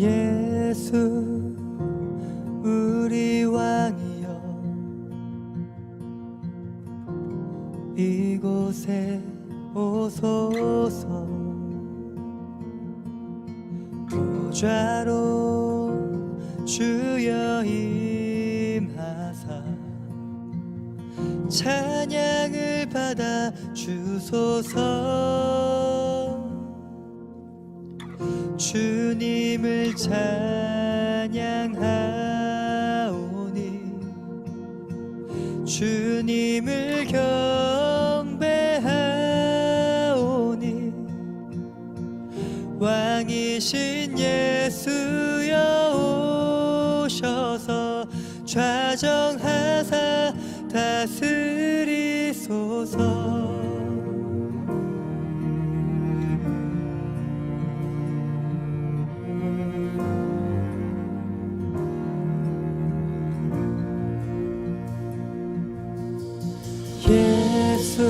예수 우리 왕이여, 이곳에 오소서. 보좌로 주여 임하사 찬양을 받아 주소서. 주님을 찬양하오니 주님을 경배하오니 왕이신 예수여 오셔서 좌정하사 다스리소서. 예수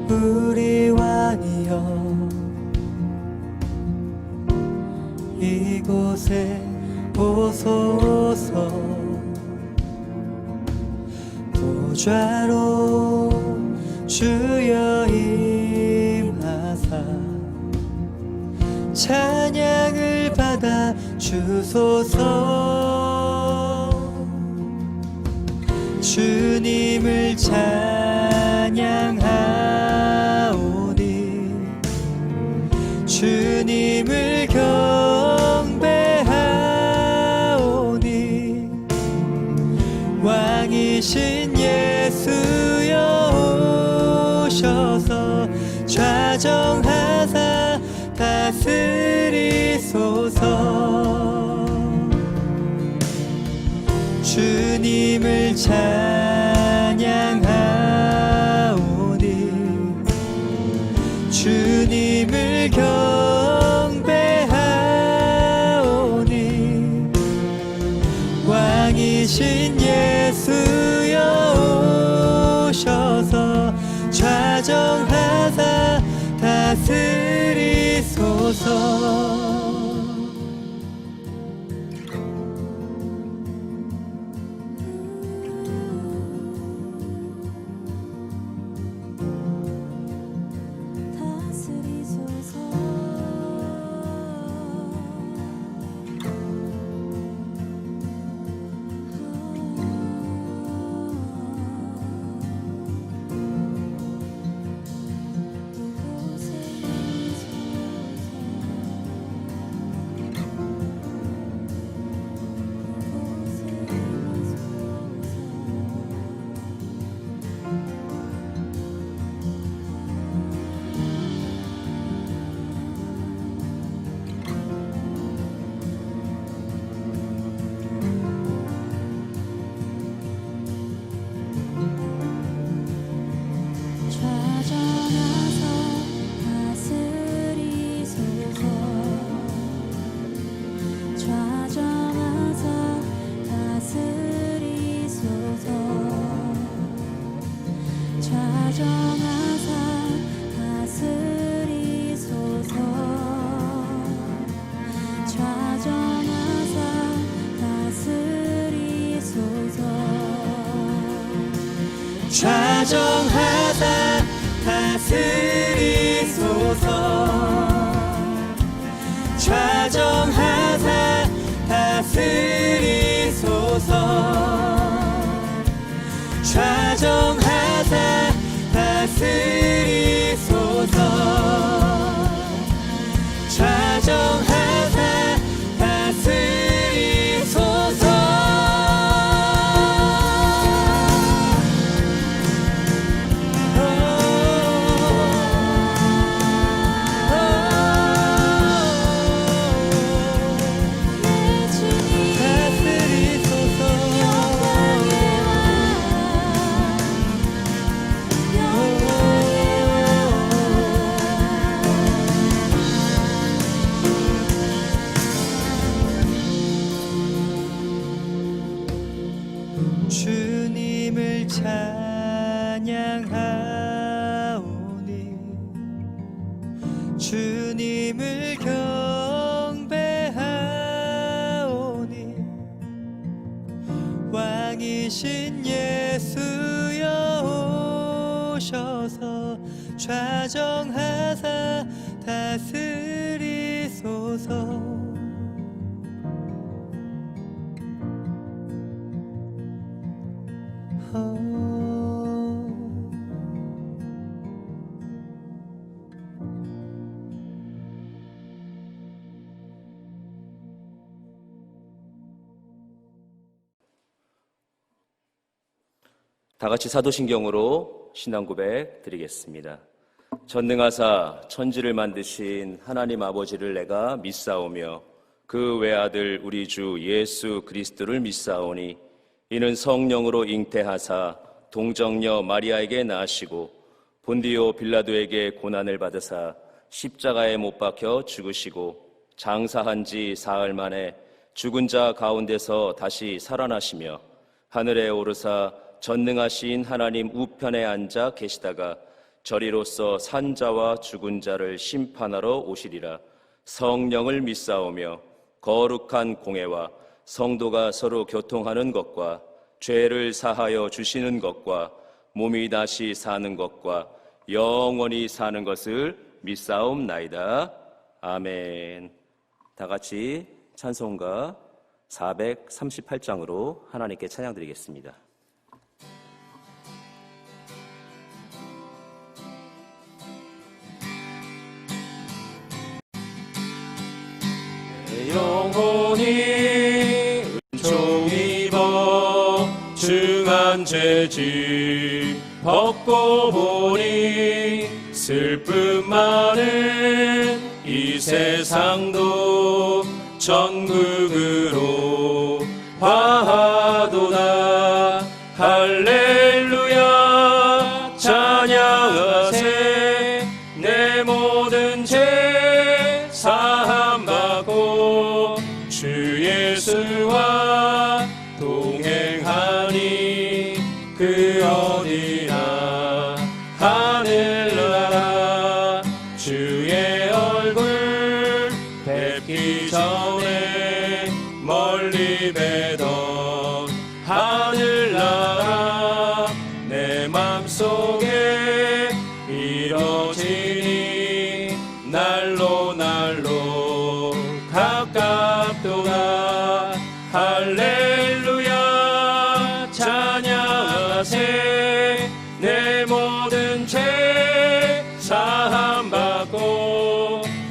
우리 왕이여, 이곳에 오소서. 보좌로 주여 임하사 찬양을 받아 주소서. 주님을 찬양하오니 주님을 경배하오니 왕이신 예수여 오셔서 좌정하사 다스리소서. 주님을 찬양하오니 주님을 경배하오니 왕이신 예수여 오셔서 좌정하사 다스리소서. 좌정하사 다스리소서 좌정하사 다스리소서 좌정하사 다스리소서 좌정하사 다스리소서 주님을 찬양하오니 주님을 경배하오니 왕이신 예수여 오셔서 좌정하사 다스리소서 다 같이 사도신경으로 신앙 고백 드리겠습니다. 전능하사 천지를 만드신 하나님 아버지를 내가 믿사오며 그 외아들 우리 주 예수 그리스도를 믿사오니 이는 성령으로 잉태하사 동정녀 마리아에게 낳으시고 본디오 빌라도에게 고난을 받으사 십자가에 못 박혀 죽으시고 장사한 지 사흘 만에 죽은 자 가운데서 다시 살아나시며 하늘에 오르사 전능하신 하나님 우편에 앉아 계시다가 저리로서 산 자와 죽은 자를 심판하러 오시리라. 성령을 믿사오며 거룩한 공회와 성도가 서로 교통하는 것과 죄를 사하여 주시는 것과 몸이 다시 사는 것과 영원히 사는 것을 믿사옵나이다. 아멘. 다 같이 찬송가 438장으로 하나님께 찬양드리겠습니다. 영혼이 은총 입어 중한 죄질 벗고 보니 슬픔 많은 이 세상도 천국으로 화하도다. 할렐루야 찬양하세. 내 모든 죄 사함받고 주 예수와 동행하니 그 어디나 하늘나라. 주의 얼굴 뵙기 전에 멀리 뵈던 하늘나라. 내 맘속에 이뤄지니 날로 날로 가깝도다. 할렐루야 찬양하세. 내 모든 죄 사함받고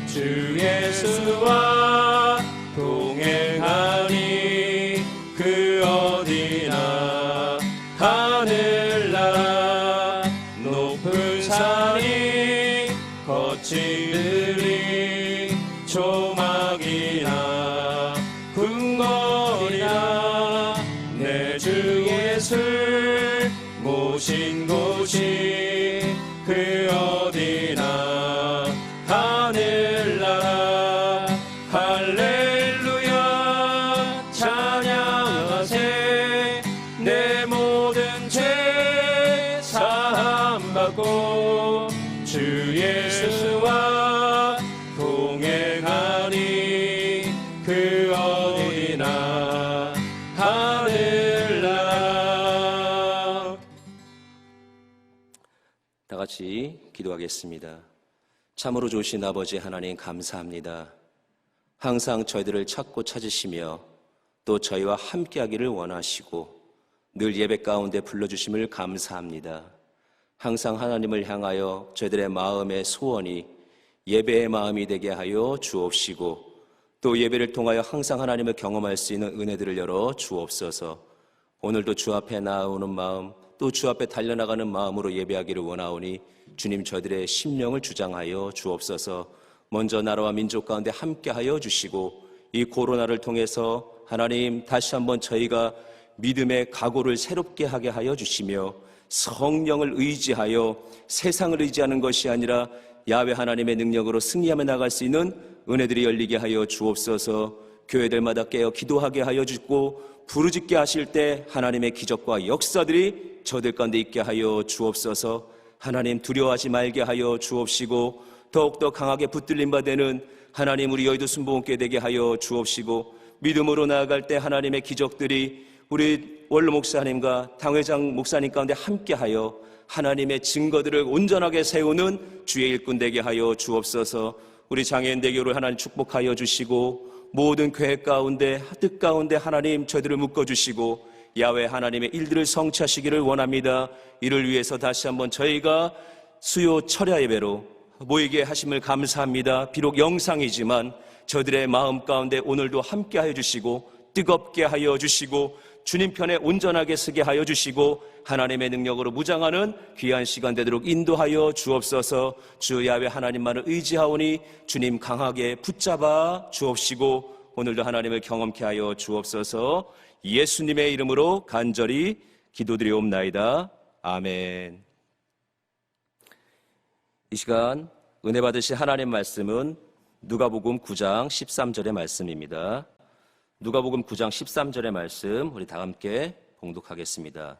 주 예수와 동행하니 그 어디나 하늘나라. 높은 산이 거친 들이 조막이나 궁궐이나 내 주 예수를 모신 곳이 그 어디나 하늘나라. 할렐루야 찬양하세. 내 모든 죄 사함받고 주 예수와 동행하니 같이 기도하겠습니다. 참으로 좋으신 아버지 하나님 감사합니다. 항상 저희들을 찾고 찾으시며 또 저희와 함께하기를 원하시고 늘 예배 가운데 불러주심을 감사합니다. 항상 하나님을 향하여 저희들의 마음의 소원이 예배의 마음이 되게 하여 주옵시고 또 예배를 통하여 항상 하나님을 경험할 수 있는 은혜들을 열어 주옵소서. 오늘도 주 앞에 나오는 마음 또 주 앞에 달려나가는 마음으로 예배하기를 원하오니 주님 저희들의 심령을 주장하여 주옵소서. 먼저 나라와 민족 가운데 함께하여 주시고 이 코로나를 통해서 하나님 다시 한번 저희가 믿음의 각오를 새롭게 하게 하여 주시며 성령을 의지하여 세상을 의지하는 것이 아니라 야훼 하나님의 능력으로 승리하며 나갈 수 있는 은혜들이 열리게 하여 주옵소서. 교회들마다 깨어 기도하게 하여 주고 부르짖게 하실 때 하나님의 기적과 역사들이 저들 가운데 있게 하여 주옵소서. 하나님 두려워하지 말게 하여 주옵시고 더욱더 강하게 붙들림 받는 하나님 우리 여의도 순복음교회 되게 하여 주옵시고 믿음으로 나아갈 때 하나님의 기적들이 우리 원로 목사님과 당회장 목사님 가운데 함께하여 하나님의 증거들을 온전하게 세우는 주의 일꾼 되게 하여 주옵소서. 우리 장애인 대교를 하나님 축복하여 주시고 모든 계획 가운데 뜻 가운데 하나님 저희들을 묶어주시고 야훼 하나님의 일들을 성취하시기를 원합니다. 이를 위해서 다시 한번 저희가 수요 철야 예배로 모이게 하심을 감사합니다. 비록 영상이지만 저들의 마음 가운데 오늘도 함께하여 주시고 뜨겁게 하여 주시고 주님 편에 온전하게 서게 하여 주시고 하나님의 능력으로 무장하는 귀한 시간 되도록 인도하여 주옵소서. 주 야훼 하나님만을 의지하오니 주님 강하게 붙잡아 주옵시고 오늘도 하나님을 경험케 하여 주옵소서. 예수님의 이름으로 간절히 기도드리옵나이다. 아멘. 이 시간 은혜 받으실 하나님 말씀은 누가복음 9장 13절의 말씀입니다. 누가복음 9장 13절의 말씀 우리 다 함께 봉독하겠습니다.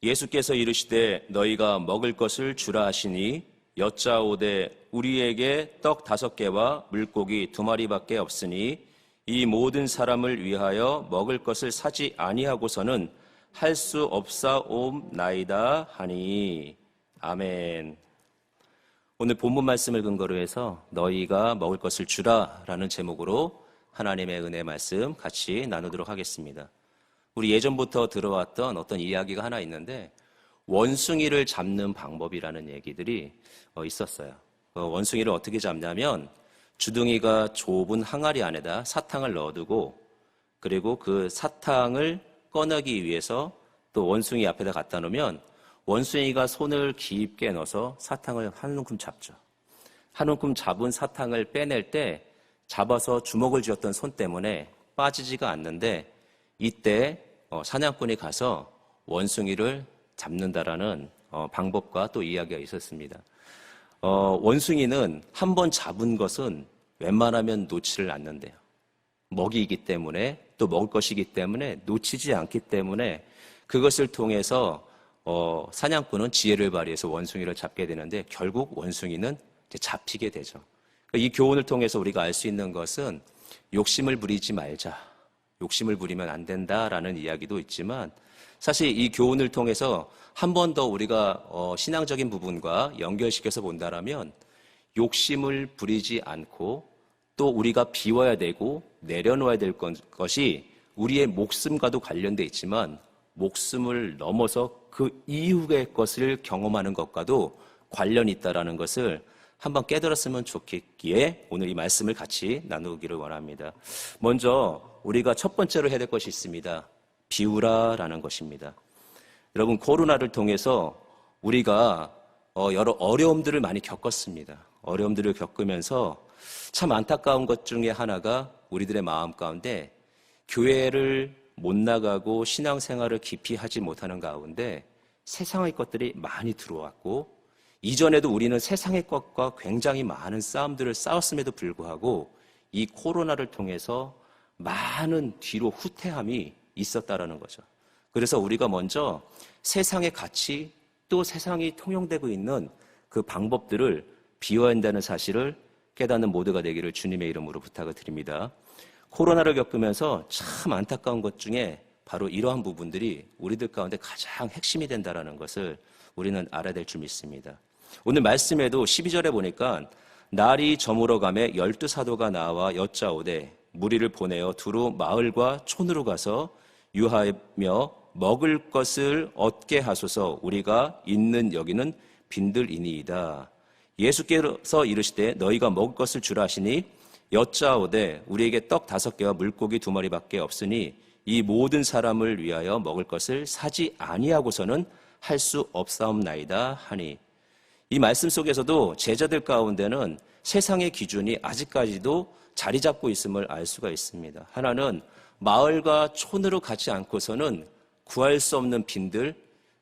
예수께서 이르시되 너희가 먹을 것을 주라 하시니 여짜오되 우리에게 떡 5개와 물고기 2마리밖에 없으니 이 모든 사람을 위하여 먹을 것을 사지 아니하고서는 할 수 없사옵나이다 하니. 아멘. 오늘 본문 말씀을 근거로 해서 너희가 먹을 것을 주라라는 제목으로 하나님의 은혜 말씀 같이 나누도록 하겠습니다. 우리 예전부터 들어왔던 어떤 이야기가 하나 있는데 원숭이를 잡는 방법이라는 얘기들이 있었어요. 원숭이를 어떻게 잡냐면 주둥이가 좁은 항아리 안에다 사탕을 넣어두고 그리고 그 사탕을 꺼내기 위해서 또 원숭이 앞에다 갖다 놓으면 원숭이가 손을 깊게 넣어서 사탕을 한 움큼 잡죠. 한 움큼 잡은 사탕을 빼낼 때 잡아서 주먹을 쥐었던 손 때문에 빠지지가 않는데 이때 사냥꾼이 가서 원숭이를 잡는다라는 방법과 또 이야기가 있었습니다. 원숭이는 한 번 잡은 것은 웬만하면 놓지를 않는데요. 먹이이기 때문에 또 먹을 것이기 때문에 놓치지 않기 때문에 그것을 통해서 사냥꾼은 지혜를 발휘해서 원숭이를 잡게 되는데 결국 원숭이는 이제 잡히게 되죠. 이 교훈을 통해서 우리가 알 수 있는 것은 욕심을 부리지 말자. 욕심을 부리면 안 된다라는 이야기도 있지만 사실 이 교훈을 통해서 한 번 더 우리가 신앙적인 부분과 연결시켜서 본다라면 욕심을 부리지 않고 또 우리가 비워야 되고 내려놓아야 될 것이 우리의 목숨과도 관련돼 있지만 목숨을 넘어서 그 이후의 것을 경험하는 것과도 관련이 있다라는 것을 한번 깨달았으면 좋겠기에 오늘 이 말씀을 같이 나누기를 원합니다. 먼저 우리가 첫 번째로 해야 될 것이 있습니다. 비우라라는 것입니다. 여러분 코로나를 통해서 우리가 여러 어려움들을 많이 겪었습니다. 어려움들을 겪으면서 참 안타까운 것 중에 하나가 우리들의 마음 가운데 교회를 못 나가고 신앙생활을 깊이 하지 못하는 가운데 세상의 것들이 많이 들어왔고 이전에도 우리는 세상의 것과 굉장히 많은 싸움들을 싸웠음에도 불구하고 이 코로나를 통해서 많은 뒤로 후퇴함이 있었다라는 거죠. 그래서 우리가 먼저 세상의 가치 또 세상이 통용되고 있는 그 방법들을 비워야 한다는 사실을 깨닫는 모두가 되기를 주님의 이름으로 부탁을 드립니다. 코로나를 겪으면서 참 안타까운 것 중에 바로 이러한 부분들이 우리들 가운데 가장 핵심이 된다는 것을 우리는 알아야 될 줄 믿습니다. 오늘 말씀에도 12절에 보니까 날이 저물어 가매 12사도가 나와 여짜오되 무리를 보내어 두루 마을과 촌으로 가서 유하며 먹을 것을 얻게 하소서. 우리가 있는 여기는 빈들이니이다. 예수께서 이르시되 너희가 먹을 것을 주라 하시니 여짜오되 우리에게 떡 5개와 물고기 2마리밖에 없으니 이 모든 사람을 위하여 먹을 것을 사지 아니하고서는 할 수 없사옵나이다 하니, 이 말씀 속에서도 제자들 가운데는 세상의 기준이 아직까지도 자리 잡고 있음을 알 수가 있습니다. 하나는 마을과 촌으로 가지 않고서는 구할 수 없는 빈들,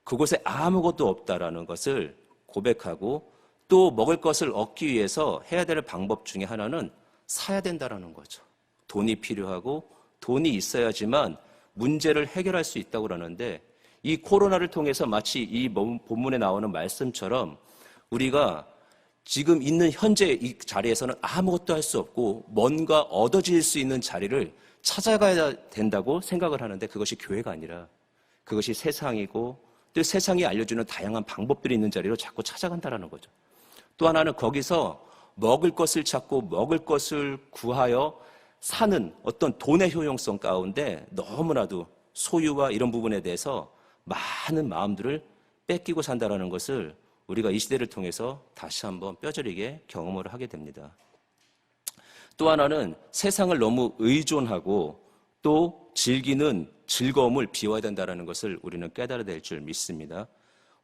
그곳에 아무것도 없다라는 것을 고백하고, 또 먹을 것을 얻기 위해서 해야 될 방법 중에 하나는 사야 된다라는 거죠. 돈이 필요하고 돈이 있어야지만 문제를 해결할 수 있다고 그러는데, 이 코로나를 통해서 마치 이 본문에 나오는 말씀처럼 우리가 지금 있는 현재 이 자리에서는 아무것도 할 수 없고 뭔가 얻어질 수 있는 자리를 찾아가야 된다고 생각을 하는데, 그것이 교회가 아니라 그것이 세상이고, 또 세상이 알려주는 다양한 방법들이 있는 자리로 자꾸 찾아간다는 거죠. 또 하나는 거기서 먹을 것을 찾고 먹을 것을 구하여 사는 어떤 돈의 효용성 가운데 너무나도 소유와 이런 부분에 대해서 많은 마음들을 뺏기고 산다는 것을 우리가 이 시대를 통해서 다시 한번 뼈저리게 경험을 하게 됩니다. 또 하나는 세상을 너무 의존하고 또 즐기는 즐거움을 비워야 된다는 것을 우리는 깨달아야 될 줄 믿습니다.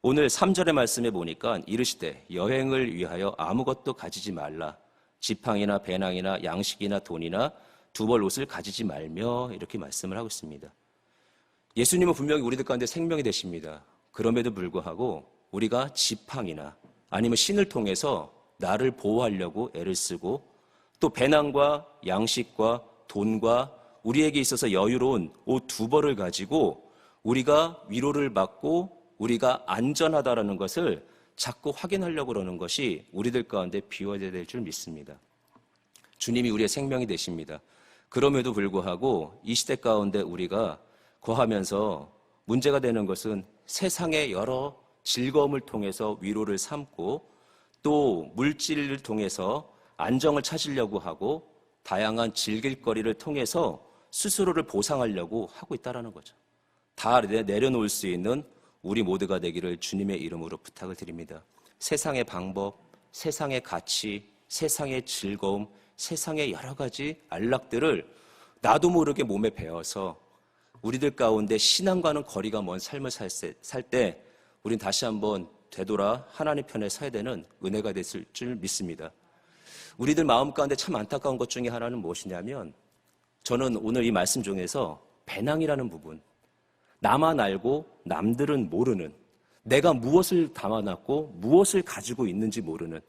오늘 3절의 말씀에 보니까 이르시되 여행을 위하여 아무것도 가지지 말라. 지팡이나 배낭이나 양식이나 돈이나 두벌 옷을 가지지 말며, 이렇게 말씀을 하고 있습니다. 예수님은 분명히 우리들 가운데 생명이 되십니다. 그럼에도 불구하고 우리가 지팡이나 아니면 신을 통해서 나를 보호하려고 애를 쓰고, 또 배낭과 양식과 돈과 우리에게 있어서 여유로운 옷 2벌을 가지고 우리가 위로를 받고 우리가 안전하다라는 것을 자꾸 확인하려고 그러는 것이 우리들 가운데 비워야 될 줄 믿습니다. 주님이 우리의 생명이 되십니다. 그럼에도 불구하고 이 시대 가운데 우리가 거하면서 문제가 되는 것은 세상의 여러 즐거움을 통해서 위로를 삼고, 또 물질을 통해서 안정을 찾으려고 하고 다양한 즐길 거리를 통해서 스스로를 보상하려고 하고 있다는 거죠. 다 내려놓을 수 있는 우리 모두가 되기를 주님의 이름으로 부탁을 드립니다. 세상의 방법, 세상의 가치, 세상의 즐거움, 세상의 여러 가지 안락들을 나도 모르게 몸에 배워서 우리들 가운데 신앙과는 거리가 먼 삶을 살 때 우린 다시 한번 되돌아 하나님 편에 서야 되는 은혜가 됐을 줄 믿습니다. 우리들 마음 가운데 참 안타까운 것 중에 하나는 무엇이냐면, 저는 오늘 이 말씀 중에서 배낭이라는 부분, 나만 알고 남들은 모르는, 내가 무엇을 담아놨고 무엇을 가지고 있는지 모르는,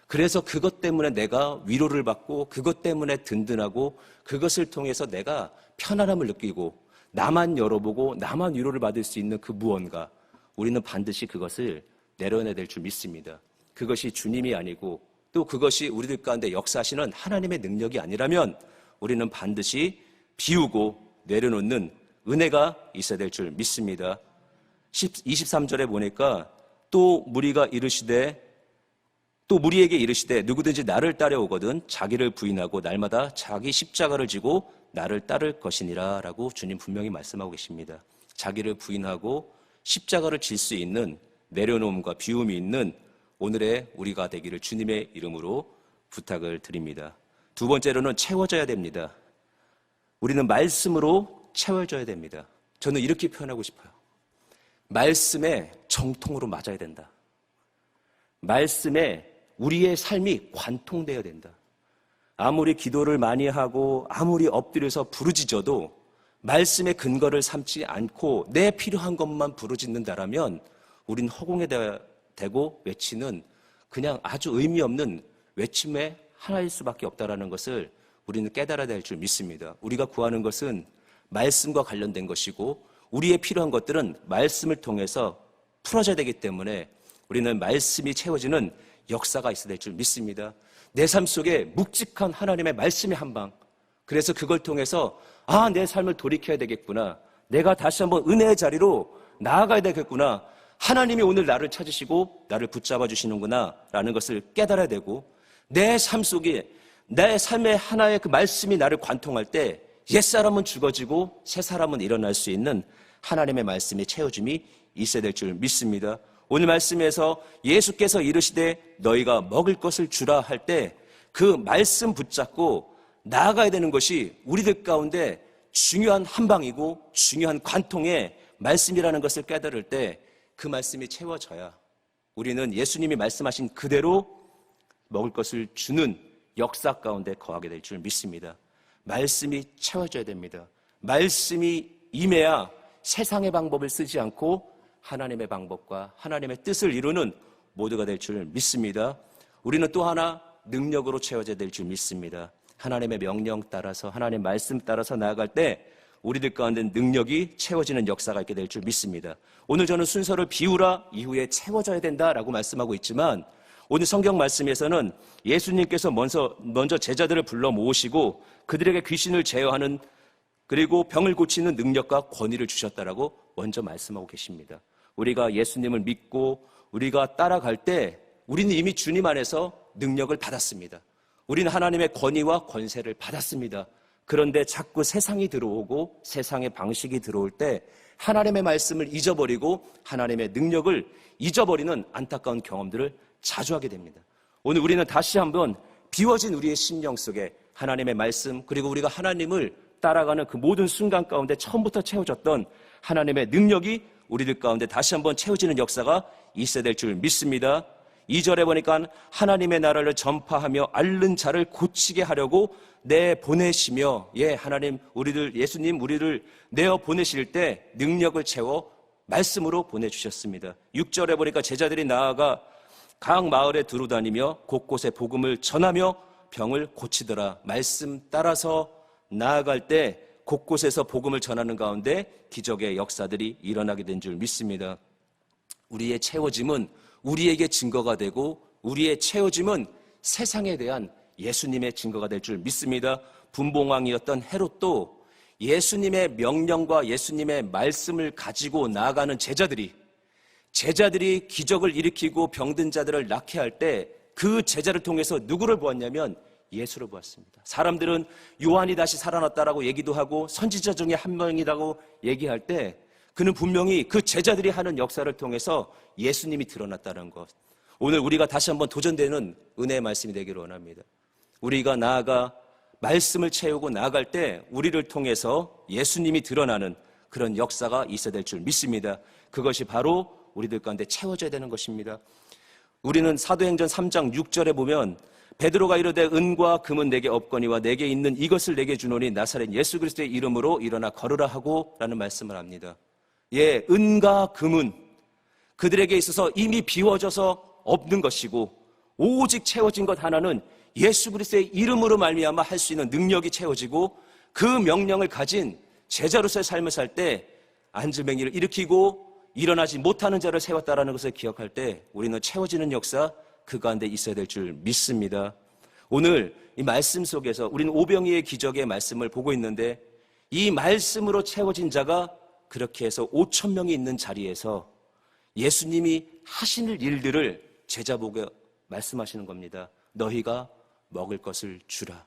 그래서 그것 때문에 내가 위로를 받고 그것 때문에 든든하고 그것을 통해서 내가 편안함을 느끼고 나만 열어보고 나만 위로를 받을 수 있는 그 무언가, 우리는 반드시 그것을 내려놔야 될 줄 믿습니다. 그것이 주님이 아니고 또 그것이 우리들 가운데 역사하시는 하나님의 능력이 아니라면 우리는 반드시 비우고 내려놓는 은혜가 있어야 될 줄 믿습니다. 23절에 보니까 또 무리에게 이르시되 누구든지 나를 따라오거든 자기를 부인하고 날마다 자기 십자가를 지고 나를 따를 것이니라 라고 주님 분명히 말씀하고 계십니다. 자기를 부인하고 십자가를 질 수 있는 내려놓음과 비움이 있는 오늘의 우리가 되기를 주님의 이름으로 부탁을 드립니다. 두 번째로는 채워져야 됩니다. 우리는 말씀으로 채워져야 됩니다. 저는 이렇게 표현하고 싶어요. 말씀에 정통으로 맞아야 된다. 말씀에 우리의 삶이 관통되어야 된다. 아무리 기도를 많이 하고 아무리 엎드려서 부르짖어도 말씀의 근거를 삼지 않고 내 필요한 것만 부르짖는다라면 우린 허공에 대고 외치는 그냥 아주 의미 없는 외침의 하나일 수밖에 없다라는 것을 우리는 깨달아야 될 줄 믿습니다. 우리가 구하는 것은 말씀과 관련된 것이고 우리의 필요한 것들은 말씀을 통해서 풀어져야 되기 때문에 우리는 말씀이 채워지는 역사가 있어야 될 줄 믿습니다. 내 삶 속에 묵직한 하나님의 말씀의 한방, 그래서 그걸 통해서 내 삶을 돌이켜야 되겠구나, 내가 다시 한번 은혜의 자리로 나아가야 되겠구나, 하나님이 오늘 나를 찾으시고 나를 붙잡아 주시는구나 라는 것을 깨달아야 되고, 내 삶 속에 내 삶의 하나의 그 말씀이 나를 관통할 때 옛사람은 죽어지고 새 사람은 일어날 수 있는 하나님의 말씀의 채워짐이 있어야 될 줄 믿습니다. 오늘 말씀에서 예수께서 이르시되 너희가 먹을 것을 주라 할 때 그 말씀 붙잡고 나아가야 되는 것이 우리들 가운데 중요한 한방이고 중요한 관통의 말씀이라는 것을 깨달을 때 그 말씀이 채워져야 우리는 예수님이 말씀하신 그대로 먹을 것을 주는 역사 가운데 거하게 될 줄 믿습니다. 말씀이 채워져야 됩니다. 말씀이 임해야 세상의 방법을 쓰지 않고 하나님의 방법과 하나님의 뜻을 이루는 모두가 될 줄 믿습니다. 우리는 또 하나 능력으로 채워져야 될 줄 믿습니다. 하나님의 명령 따라서, 하나님의 말씀 따라서 나아갈 때 우리들 가운데 능력이 채워지는 역사가 있게 될 줄 믿습니다. 오늘 저는 순서를 비우라 이후에 채워져야 된다라고 말씀하고 있지만, 오늘 성경 말씀에서는 예수님께서 먼저 제자들을 불러 모으시고 그들에게 귀신을 제어하는, 그리고 병을 고치는 능력과 권위를 주셨다라고 먼저 말씀하고 계십니다. 우리가 예수님을 믿고 우리가 따라갈 때 우리는 이미 주님 안에서 능력을 받았습니다. 우리는 하나님의 권위와 권세를 받았습니다. 그런데 자꾸 세상이 들어오고 세상의 방식이 들어올 때 하나님의 말씀을 잊어버리고 하나님의 능력을 잊어버리는 안타까운 경험들을 자주 하게 됩니다. 오늘 우리는 다시 한번 비워진 우리의 심령 속에 하나님의 말씀, 그리고 우리가 하나님을 따라가는 그 모든 순간 가운데 처음부터 채워졌던 하나님의 능력이 우리들 가운데 다시 한번 채워지는 역사가 있어야 될 줄 믿습니다. 2절에 보니까 하나님의 나라를 전파하며 앓는 자를 고치게 하려고 내보내시며, 하나님 예수님 우리를 내어 보내실 때 능력을 채워 말씀으로 보내주셨습니다. 6절에 보니까 제자들이 나아가 각 마을에 두루다니며 곳곳에 복음을 전하며 병을 고치더라. 말씀 따라서 나아갈 때 곳곳에서 복음을 전하는 가운데 기적의 역사들이 일어나게 된 줄 믿습니다. 우리의 채워짐은 우리에게 증거가 되고, 우리의 채워짐은 세상에 대한 예수님의 증거가 될 줄 믿습니다. 분봉왕이었던 헤롯도 예수님의 명령과 예수님의 말씀을 가지고 나아가는 제자들이 기적을 일으키고 병든 자들을 낫게 할 때 그 제자를 통해서 누구를 보았냐면 예수를 보았습니다. 사람들은 요한이 다시 살아났다라고 얘기도 하고 선지자 중에 한 명이라고 얘기할 때 그는 분명히 그 제자들이 하는 역사를 통해서 예수님이 드러났다는 것. 오늘 우리가 다시 한번 도전되는 은혜의 말씀이 되기를 원합니다. 우리가 나아가 말씀을 채우고 나아갈 때 우리를 통해서 예수님이 드러나는 그런 역사가 있어야 될 줄 믿습니다. 그것이 바로 우리들 가운데 채워져야 되는 것입니다. 우리는 사도행전 3장 6절에 보면 베드로가 이르되 은과 금은 내게 없거니와 내게 있는 이것을 내게 주노니 나사렛 예수 그리스도의 이름으로 일어나 걸으라 하고 라는 말씀을 합니다. 은과 금은 그들에게 있어서 이미 비워져서 없는 것이고, 오직 채워진 것 하나는 예수 그리스도의 이름으로 말미암아 할 수 있는 능력이 채워지고, 그 명령을 가진 제자로서의 삶을 살 때 안질뱅이를 일으키고 일어나지 못하는 자를 세웠다라는 것을 기억할 때 우리는 채워지는 역사 그 가운데 있어야 될 줄 믿습니다. 오늘 이 말씀 속에서 우리는 오병이의 기적의 말씀을 보고 있는데, 이 말씀으로 채워진 자가 그렇게 해서 5,000명이 있는 자리에서 예수님이 하시는 일들을 제자보고 말씀하시는 겁니다. 너희가 먹을 것을 주라.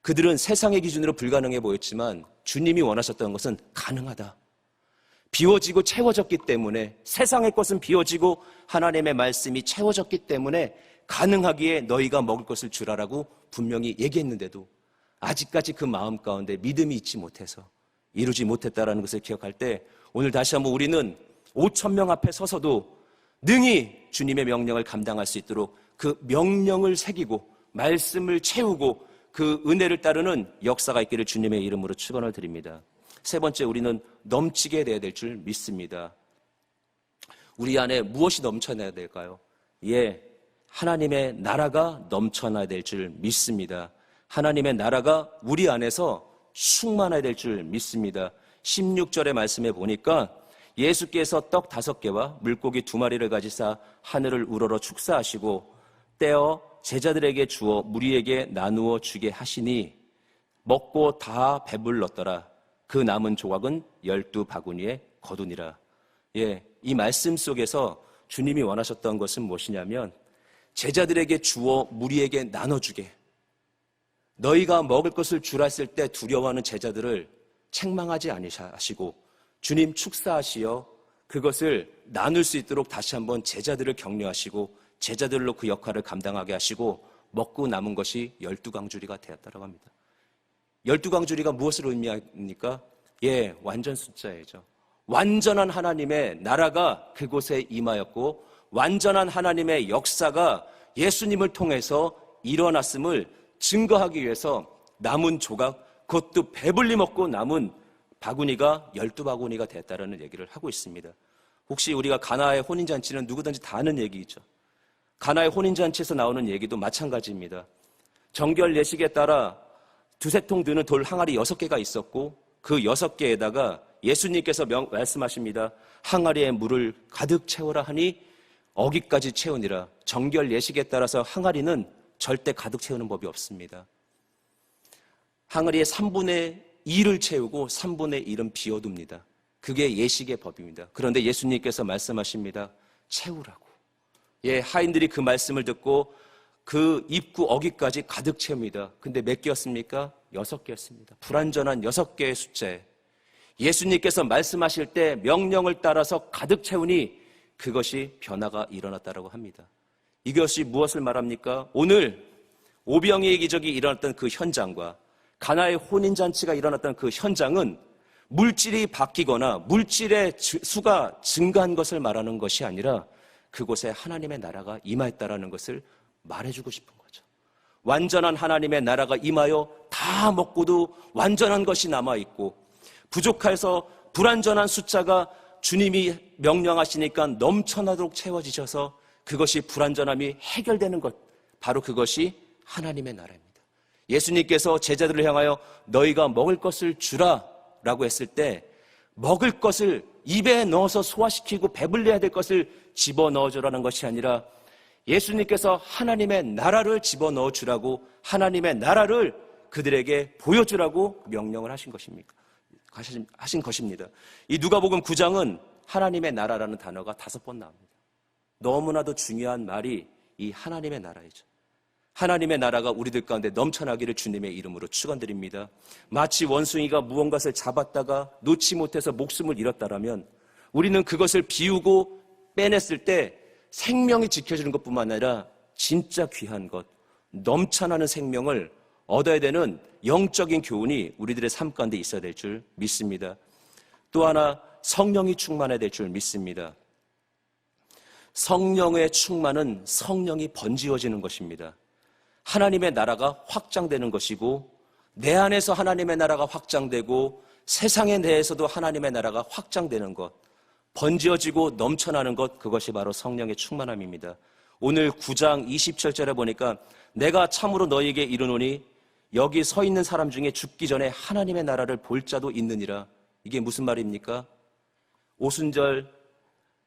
그들은 세상의 기준으로 불가능해 보였지만 주님이 원하셨던 것은 가능하다. 비워지고 채워졌기 때문에, 세상의 것은 비워지고 하나님의 말씀이 채워졌기 때문에 가능하기에 너희가 먹을 것을 주라라고 분명히 얘기했는데도 아직까지 그 마음 가운데 믿음이 있지 못해서 이루지 못했다라는 것을 기억할 때, 오늘 다시 한번 우리는 5,000명 앞에 서서도 능히 주님의 명령을 감당할 수 있도록 그 명령을 새기고 말씀을 채우고 그 은혜를 따르는 역사가 있기를 주님의 이름으로 축원을 드립니다. 세 번째, 우리는 넘치게 돼야 될 줄 믿습니다. 우리 안에 무엇이 넘쳐나야 될까요? 하나님의 나라가 넘쳐나야 될 줄 믿습니다. 하나님의 나라가 우리 안에서 충만해야 될 줄 믿습니다. 16절의 말씀에 보니까 예수께서 떡 5개와 물고기 2마리를 가지사 하늘을 우러러 축사하시고 떼어 제자들에게 주어 무리에게 나누어 주게 하시니 먹고 다 배불렀더라. 그 남은 조각은 12바구니에 거두니라. 이 말씀 속에서 주님이 원하셨던 것은 무엇이냐면 제자들에게 주어 무리에게 나눠주게, 너희가 먹을 것을 주라 했을 때 두려워하는 제자들을 책망하지 아니하시고 주님 축사하시어 그것을 나눌 수 있도록 다시 한번 제자들을 격려하시고 제자들로 그 역할을 감당하게 하시고 먹고 남은 것이 12광주리가 되었다고 합니다. 12광주리가 무엇을 의미합니까? 예, 완전 숫자이죠. 완전한 하나님의 나라가 그곳에 임하였고 완전한 하나님의 역사가 예수님을 통해서 일어났음을 증거하기 위해서 남은 조각, 그것도 배불리 먹고 남은 바구니가 12바구니가 됐다는 얘기를 하고 있습니다. 혹시 우리가 가나의 혼인잔치는 누구든지 다 아는 얘기죠. 가나의 혼인잔치에서 나오는 얘기도 마찬가지입니다. 정결 예식에 따라 두세 통 드는 돌 항아리 6개가 있었고 그 6개에다가 예수님께서 말씀하십니다. 항아리에 물을 가득 채우라 하니 어기까지 채우니라. 정결 예식에 따라서 항아리는 절대 가득 채우는 법이 없습니다. 항아리의 3분의 2를 채우고 3분의 1은 비워둡니다. 그게 예식의 법입니다. 그런데 예수님께서 말씀하십니다. 채우라고. 예, 하인들이 그 말씀을 듣고 그 입구 어기까지 가득 채웁니다. 근데 몇 개였습니까? 6개였습니다. 불완전한 6개의 숫자에 예수님께서 말씀하실 때 명령을 따라서 가득 채우니 그것이 변화가 일어났다고 합니다. 이것이 무엇을 말합니까? 오늘 오병이의 기적이 일어났던 그 현장과 가나의 혼인잔치가 일어났던 그 현장은 물질이 바뀌거나 물질의 수가 증가한 것을 말하는 것이 아니라 그곳에 하나님의 나라가 임하였다라는 것을 말해주고 싶은 거죠. 완전한 하나님의 나라가 임하여 다 먹고도 완전한 것이 남아있고 부족해서 불완전한 숫자가 주님이 명령하시니까 넘쳐나도록 채워지셔서 그것이 불완전함이 해결되는 것, 바로 그것이 하나님의 나라입니다. 예수님께서 제자들을 향하여 너희가 먹을 것을 주라 라고 했을 때 먹을 것을 입에 넣어서 소화시키고 배불려야 될 것을 집어넣어주라는 것이 아니라 예수님께서 하나님의 나라를 집어넣어 주라고 하나님의 나라를 그들에게 보여주라고 명령을 하신 것입니다. 이 누가복음 9장은 하나님의 나라라는 단어가 5번 나옵니다. 너무나도 중요한 말이 이 하나님의 나라이죠. 하나님의 나라가 우리들 가운데 넘쳐나기를 주님의 이름으로 축원드립니다. 마치 원숭이가 무언가를 잡았다가 놓지 못해서 목숨을 잃었다라면 우리는 그것을 비우고 빼냈을 때 생명이 지켜지는 것뿐만 아니라 진짜 귀한 것, 넘쳐나는 생명을 얻어야 되는 영적인 교훈이 우리들의 삶 가운데 있어야 될 줄 믿습니다. 또 하나 성령이 충만해야 될 줄 믿습니다. 성령의 충만은 성령이 번지어지는 것입니다. 하나님의 나라가 확장되는 것이고 내 안에서 하나님의 나라가 확장되고 세상에 대해서도 하나님의 나라가 확장되는 것, 번지어지고 넘쳐나는 것, 그것이 바로 성령의 충만함입니다. 오늘 9장 27절에 보니까 내가 참으로 너희에게 이르노니 여기 서 있는 사람 중에 죽기 전에 하나님의 나라를 볼 자도 있느니라. 이게 무슨 말입니까? 오순절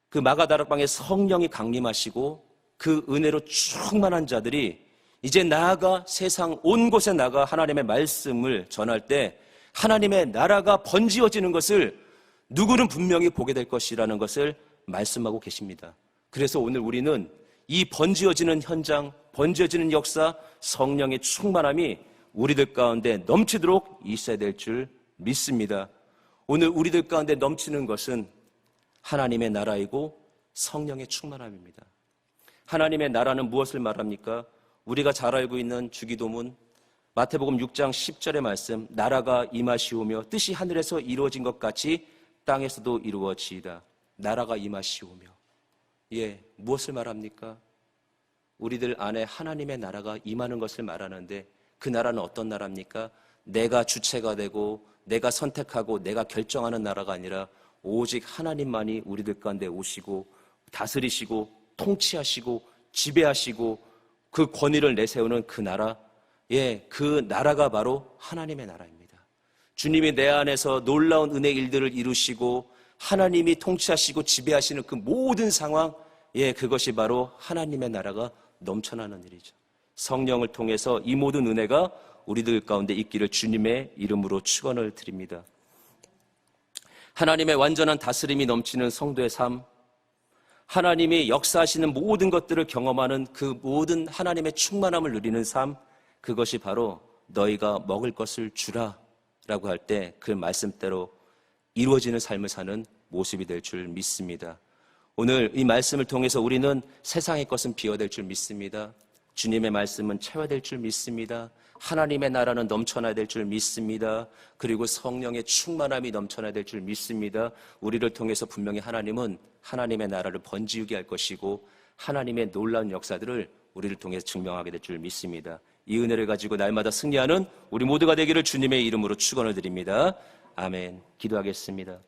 그 마가다락방에 성령이 강림하시고 그 은혜로 충만한 자들이 이제 나아가 세상 온 곳에 나가 하나님의 말씀을 전할 때 하나님의 나라가 번지어지는 것을 누구는 분명히 보게 될 것이라는 것을 말씀하고 계십니다. 그래서 오늘 우리는 이 번지어지는 현장, 번지어지는 역사, 성령의 충만함이 우리들 가운데 넘치도록 있어야 될 줄 믿습니다. 오늘 우리들 가운데 넘치는 것은 하나님의 나라이고 성령의 충만함입니다. 하나님의 나라는 무엇을 말합니까? 우리가 잘 알고 있는 주기도문 마태복음 6장 10절의 말씀, 나라가 임하시오며 뜻이 하늘에서 이루어진 것 같이 땅에서도 이루어지이다. 나라가 임하시오며. 예, 무엇을 말합니까? 우리들 안에 하나님의 나라가 임하는 것을 말하는데 그 나라는 어떤 나라입니까? 내가 주체가 되고 내가 선택하고 내가 결정하는 나라가 아니라 오직 하나님만이 우리들 가운데 오시고 다스리시고 통치하시고 지배하시고 그 권위를 내세우는 그 나라, 예, 그 나라가 바로 하나님의 나라입니다. 주님이 내 안에서 놀라운 은혜 일들을 이루시고 하나님이 통치하시고 지배하시는 그 모든 상황, 예, 그것이 바로 하나님의 나라가 넘쳐나는 일이죠. 성령을 통해서 이 모든 은혜가 우리들 가운데 있기를 주님의 이름으로 축원을 드립니다. 하나님의 완전한 다스림이 넘치는 성도의 삶, 하나님이 역사하시는 모든 것들을 경험하는 그 모든 하나님의 충만함을 누리는 삶, 그것이 바로 너희가 먹을 것을 주라 라고 할 때 그 말씀대로 이루어지는 삶을 사는 모습이 될 줄 믿습니다. 오늘 이 말씀을 통해서 우리는 세상의 것은 비워될 줄 믿습니다. 주님의 말씀은 채워될 줄 믿습니다. 하나님의 나라는 넘쳐나야 될 줄 믿습니다. 그리고 성령의 충만함이 넘쳐나야 될 줄 믿습니다. 우리를 통해서 분명히 하나님은 하나님의 나라를 번지우게 할 것이고 하나님의 놀라운 역사들을 우리를 통해서 증명하게 될 줄 믿습니다. 이 은혜를 가지고 날마다 승리하는 우리 모두가 되기를 주님의 이름으로 축원을 드립니다. 아멘. 기도하겠습니다.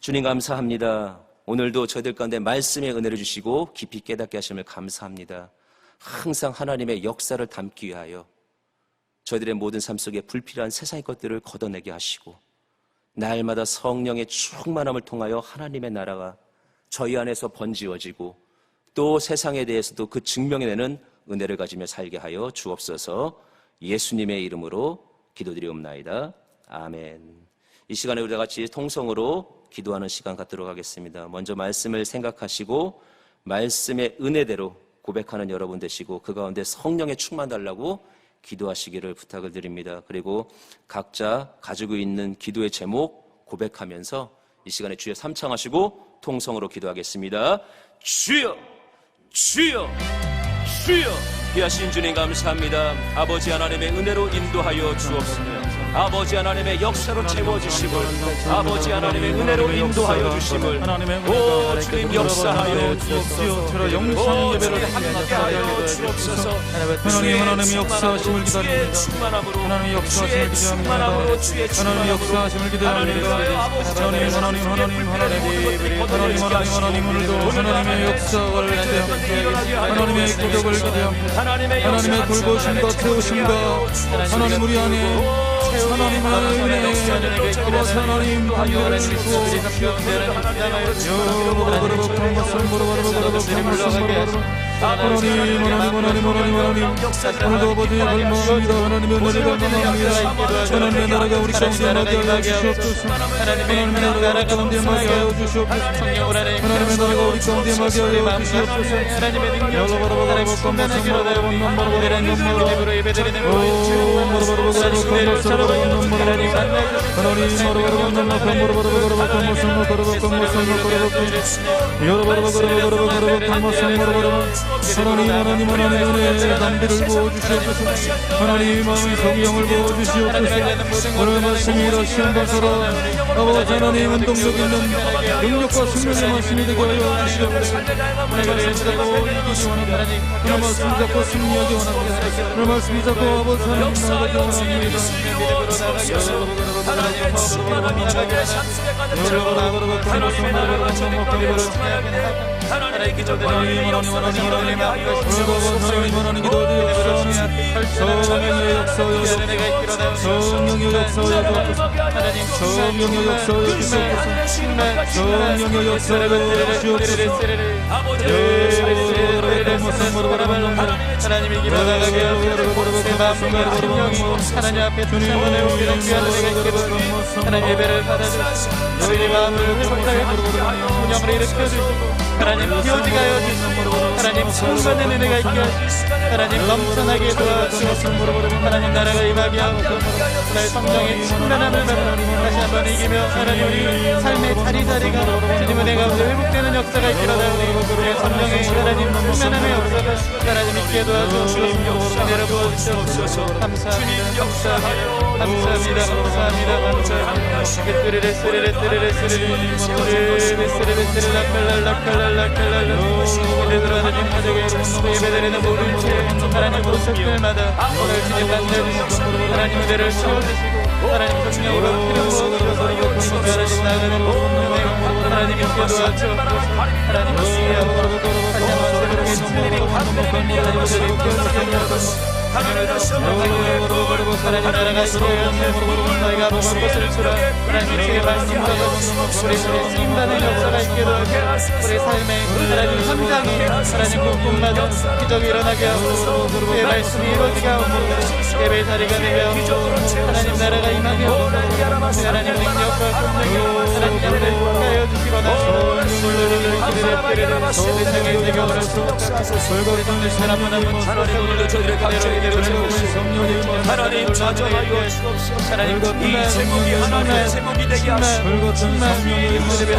주님 감사합니다. 오늘도 저희들 가운데 말씀의 은혜를 주시고 깊이 깨닫게 하심을 감사합니다. 항상 하나님의 역사를 담기 위하여 저희들의 모든 삶 속에 불필요한 세상의 것들을 걷어내게 하시고 날마다 성령의 충만함을 통하여 하나님의 나라가 저희 안에서 번지워지고 또 세상에 대해서도 그 증명해내는 은혜를 가지며 살게 하여 주옵소서. 예수님의 이름으로 기도드리옵나이다. 아멘. 이 시간에 우리 같이 통성으로 기도하는 시간 갖도록 하겠습니다. 먼저 말씀을 생각하시고 말씀의 은혜대로 고백하는 여러분 되시고 그 가운데 성령의 충만 달라고 기도하시기를 부탁을 드립니다. 그리고 각자 가지고 있는 기도의 제목 고백하면서 이 시간에 주여 삼창하시고 통성으로 기도하겠습니다. 주여, 주여, 주여. 귀하신 주님 감사합니다. 아버지 하나님의 은혜로 인도하여 주옵소서. 아버지 하나님의 역사로 채워주심을, 아버지 하나님의 은혜로 인도하여 주심을, 오 주님 역사하여 주옵소서. 영상 예배를 함께하여 주옵소서. 하나님의 역사하심을 기다립니다. 하나님의 역사하심을 기대합니다. 하나님의 역사하심을 기대합니다. 하나님 오늘도 하나님의 역사를 기대합니다. 하나님의 구속을 기대합니다. 하나님의 돌보심과 태우심과 하나님 우리 안에 하나님의 은혜 아버지 하나님 반겨를 주시고 하나님 오늘도 아버지 갈망합니다. 하나님의 은혜를 갈망합니다. 하나님의 나라가 우리 가운데 임하게 하여 주시옵소서. 하나님의 나라가 가운데 임하게 하여 주시옵소서. 하나님의 나라가 우리 가운데 임하게 하여 주시옵소서. 하나님 은혜 담비를 부어주시옵소서. 하나님 마음의 성령을 부어주시옵소서. 오늘 말씀이 이러시는 것으로 아버지 하나님 운동력 있는 능력과 승리의 말씀이 되게 하여 주시옵소서. 오늘 말씀 잡고 이기기 원합니다. 오늘 말씀 잡고 승리하기 원합니다. 오늘 말씀 잡고 아버지 하나님 나가기 원합니다. 하나님의 충만함이 저희의 삶 속에 가득 차고 하나님의 나라가 저희 가운데 충만하게 하나님의 기적들을 하나님의 역사를 일어나게 하여 성령의 역사여 성령의 역사여 성령의 역사여 주시옵소서. 성령의 역사여 주시옵소서. 하나님의 기만 나가게 하옵소서. 내 마음과 심령이 하나님 앞에 찬양하며 우리를 귀하는 내가 있기를 하나님 예배를 받아주시고 우리의 마음을 회복하게 하시고 소명을 일으켜주시고 하나님 기어지게 하여 주시고 하나님 충만한 은혜가 있게 하시고 하나님 넘쳐나게 도와주시고 하나님 나라가 임하게 하고 나의 성령의 충만함을 받아 다시 한번 이기며 하나님 우리 삶의 자리자리가 주님 은혜 가운데 회복되는 역사가 있기로다. 우리의 성령의 하나님 충만함의 역사가 하나님 있게 도와주시고 은혜로 부어주시옵소서. 감사합니다. 감사합니다. 감사합니다. 감사합니다. 스르르 스르르 스르르 스르르 스르르 스르르 락칼랄락칼랄락칼랄 이들로 하나님 가족의 예배드리는 모든 하나님 모습들마다 오늘 주님 만나주시고 하나님 은혜를 채워주시고 하나님 성령으로 피를 부어주셔서 하나님 나가는 모든 하나님 있게 도와주옵소서. 하나님 은혜하고 다시 한번 새롭게 주님이 하나님 나라가 있게 너희가 먹을 것을 주라. 하나님 주의 말씀과 우리 쓰임받는 역사가 있게 도와주시고 우리 삶의 하나님 현장에 하나님 꿈꿈마다 기적이 일어나게 하고 주의 말씀이 이루어지게 하고 예배 자리가 되며 하나님 나라가 임하게 하고 하나님 능력과 권능을 하나님 앞에 하여 주시옵소서. 오늘도 저희들의 각자의 길을 세우시고 하나님 좌정하여 주옵소서. 이 제목이 하나님의 제목이 되게 하시고 주님의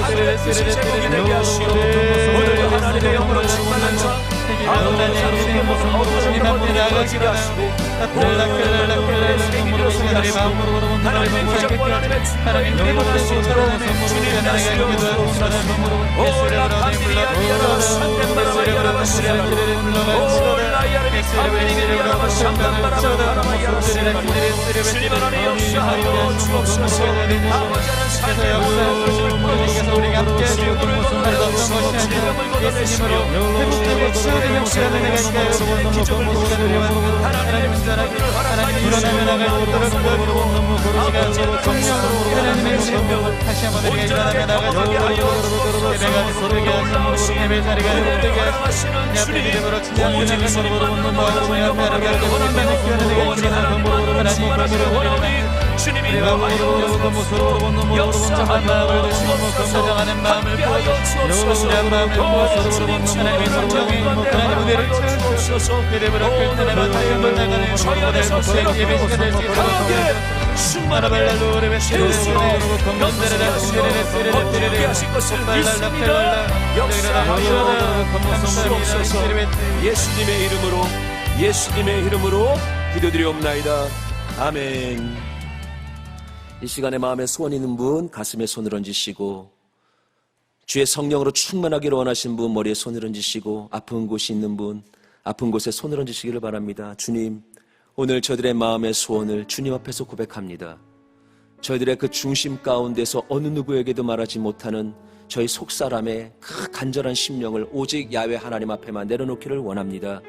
하나님의 뜻이 제목이 되게 하시고 오늘도 하나님의 영으로 충만한 자 아버지 하나님의 모습 어두운 영으로 나아가게 하시고 오늘의 생기로 소개하시고 하나님의 기적과 하나님의 축복의 이름으로 주님 나시려 주옵소서. 오라카미리아리아라 산덴바라마이아라바 시라라로 오라이아르미 카미리아라바 샴담바라마이아라바 주님 하나님 역사하여 주옵소서. 아버지는 삶의 역사를 풀어주시고 질병을 걷어내주시고 질병을 걷어내시며 회복되고 치유된 역사를 내가시고 기적을 보여주시고 하나님의 기적을 허락하여 주시고 아버지의 성령으로 하나님의 생명을 온전하게 거듭나게 하여 주옵소서. 놀라우신 그대를 허락하시는 주님 오직 주님만으로 말씀을 영원하게 원하며 오직 하나님만으로 충만하시길 원하오니 주님이 하여 주옵소서. 역사하여 주옵소서. 함께하여 주옵소서. 오 주님 주님의 성령의 무대를 주옵소서. 오늘 하나님은 저희 안에서 새롭고 강하게 충만하게 채우시고 넘치게 하시고 거듭나게 하실 것을 믿습니다. 역사하여 주옵소서. 예수님의 이름으로 기도드리옵나이다. 아멘. 이 시간에 마음에 소원 있는 분 가슴에 손을 얹으시고 주의 성령으로 충만하기를 원하신 분 머리에 손을 얹으시고 아픈 곳이 있는 분 아픈 곳에 손을 얹으시기를 바랍니다. 주님, 오늘 저들의 마음의 소원을 주님 앞에서 고백합니다. 저희들의 그 중심 가운데서 어느 누구에게도 말하지 못하는 저희 속사람의 그 간절한 심령을 오직 야훼 하나님 앞에만 내려놓기를 원합니다.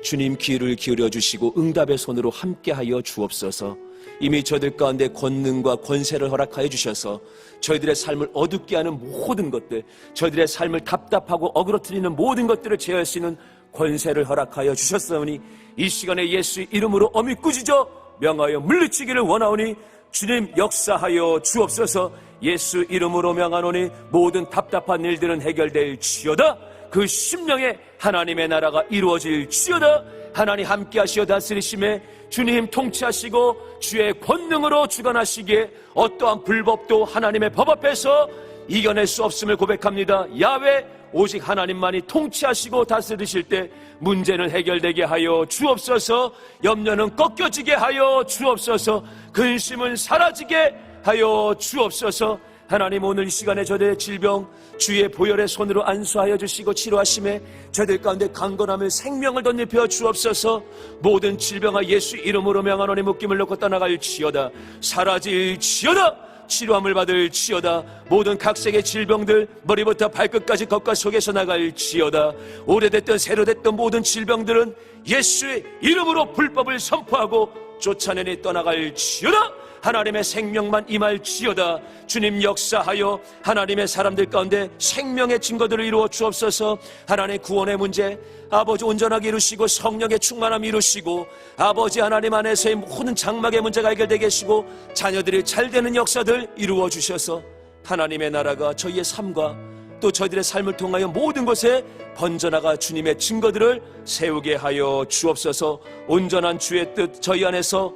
주님 귀를 기울여 주시고 응답의 손으로 함께하여 주옵소서. 이미 저희들 가운데 권능과 권세를 허락하여 주셔서 저희들의 삶을 어둡게 하는 모든 것들, 저희들의 삶을 답답하고 어그러뜨리는 모든 것들을 제어할 수 있는 권세를 허락하여 주셨사오니 이 시간에 예수의 이름으로 엄히 꾸짖어 명하여 물리치기를 원하오니 주님 역사하여 주옵소서. 예수 이름으로 명하노니 모든 답답한 일들은 해결될지어다. 그 심령에 하나님의 나라가 이루어질지어다. 하나님 함께하시어 다스리심에 주님 통치하시고 주의 권능으로 주관하시기에 어떠한 불법도 하나님의 법 앞에서 이겨낼 수 없음을 고백합니다. 야훼 오직 하나님만이 통치하시고 다스리실 때 문제는 해결되게 하여 주옵소서. 염려는 꺾여지게 하여 주옵소서. 근심은 사라지게 하여 주옵소서. 하나님, 오늘 이 시간에 저들의 질병 주의 보혈의 손으로 안수하여 주시고 치료하심에 저들 가운데 강건함을 생명을 덧입혀 주옵소서. 모든 질병아 예수 이름으로 명하노니 묶임을 놓고 떠나갈지어다. 사라질지어다. 치료함을 받을지어다. 모든 각색의 질병들 머리부터 발끝까지 겉과 속에서 나갈지어다. 오래됐든 새로됐든 모든 질병들은 예수의 이름으로 불법을 선포하고 쫓아내니 떠나갈지어다. 하나님의 생명만 임할지어다. 주님 역사하여 하나님의 사람들 가운데 생명의 증거들을 이루어 주옵소서. 하나님의 구원의 문제 아버지 온전하게 이루시고 성령의 충만함 이루시고 아버지 하나님 안에서의 모든 장막의 문제가 해결되게 하시고 자녀들이 잘되는 역사들 이루어 주셔서 하나님의 나라가 저희의 삶과 또 저희들의 삶을 통하여 모든 곳에 번져나가 주님의 증거들을 세우게 하여 주옵소서. 온전한 주의 뜻 저희 안에서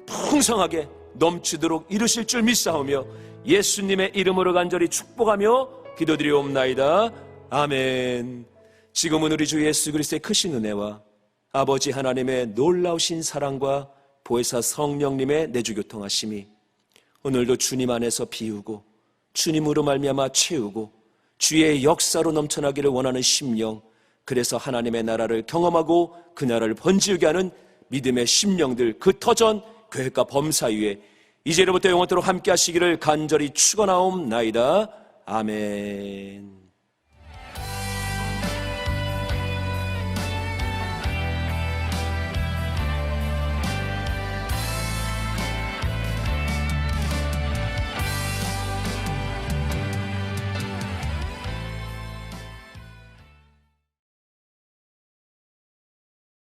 풍성하게 넘치도록 이루실 줄 믿사오며 예수님의 이름으로 간절히 축복하며 기도드리옵나이다. 아멘. 지금은 우리 주 예수 그리스도의 크신 은혜와 아버지 하나님의 놀라우신 사랑과 보혜사 성령님의 내주교통하심이 오늘도 주님 안에서 비우고 주님으로 말미암아 채우고 주의 역사로 넘쳐나기를 원하는 심령, 그래서 하나님의 나라를 경험하고 그 나라를 번지게 하는 믿음의 심령들, 그 터전 교회과 범사 위에 이제로부터 영원토록 함께 하시기를 간절히 축원하옵나이다. 아멘.